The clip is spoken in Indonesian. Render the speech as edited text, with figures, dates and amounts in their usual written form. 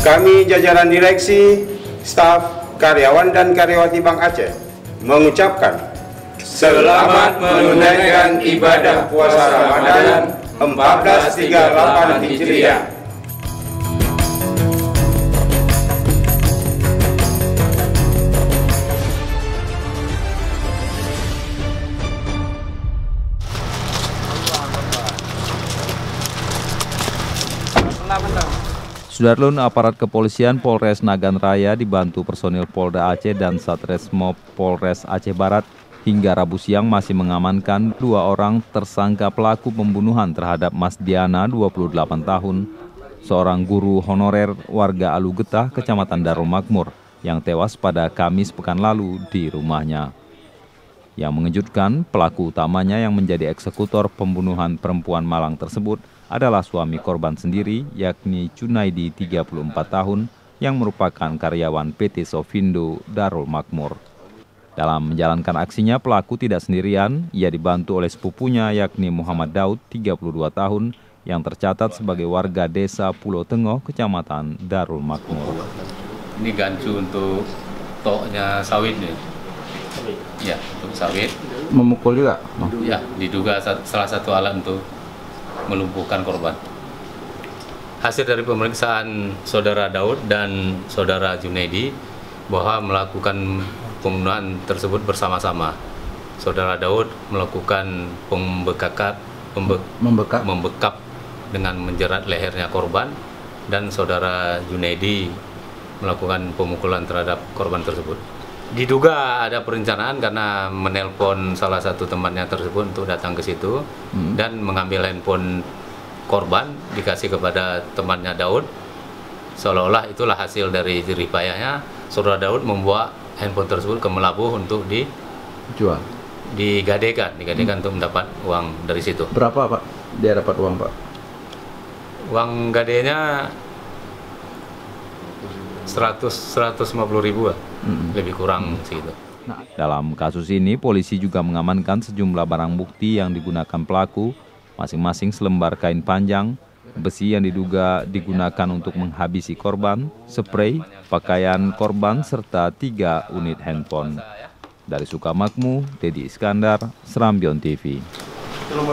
Kami jajaran direksi, staf, karyawan dan karyawati Bank Aceh mengucapkan selamat menunaikan ibadah puasa Ramadan 1438 Hijriah. Sudarlun, aparat kepolisian Polres Nagan Raya dibantu personil Polda Aceh dan Satreskrim Polres Aceh Barat hingga Rabu siang masih mengamankan 2 orang tersangka pelaku pembunuhan terhadap Mas Diana, 28 tahun, seorang guru honorer warga Alu Getah, Kecamatan Darul Makmur, yang tewas pada Kamis pekan lalu di rumahnya. Yang mengejutkan, pelaku utamanya yang menjadi eksekutor pembunuhan perempuan Malang tersebut adalah suami korban sendiri, yakni Junaidi, 34 tahun, yang merupakan karyawan PT Sofindo Darul Makmur. Dalam menjalankan aksinya, pelaku tidak sendirian, ia dibantu oleh sepupunya, yakni Muhammad Daud, 32 tahun, yang tercatat sebagai warga desa Pulau Tengoh, Kecamatan Darul Makmur. Ini gancu untuk toknya sawit nih. Ya, untuk sawit. Memukul juga? Ya, diduga salah satu alat untuk melumpuhkan korban. Hasil dari pemeriksaan saudara Daud dan saudara Junaidi bahwa melakukan pembunuhan tersebut bersama-sama. Saudara Daud melakukan membekap dengan menjerat lehernya korban, dan saudara Junaidi melakukan pemukulan terhadap korban tersebut. Diduga ada perencanaan karena menelpon salah satu temannya tersebut untuk datang ke situ dan mengambil handphone korban, dikasih kepada temannya Daud. Seolah-olah itulah hasil dari jerih payahnya. Saudara Daud membawa handphone tersebut ke Melabuh untuk dijual, digadekan untuk mendapat uang dari situ. Berapa, Pak? Dia dapat uang, Pak? Uang gadenya 150.000 lah. Lebih kurang segitu. Dalam kasus ini, polisi juga mengamankan sejumlah barang bukti yang digunakan pelaku, masing-masing selembar kain panjang, besi yang diduga digunakan untuk menghabisi korban, spray, pakaian korban, serta 3 unit handphone. Dari Sukamakmur, Dedi Iskandar, Serambion TV. Ibu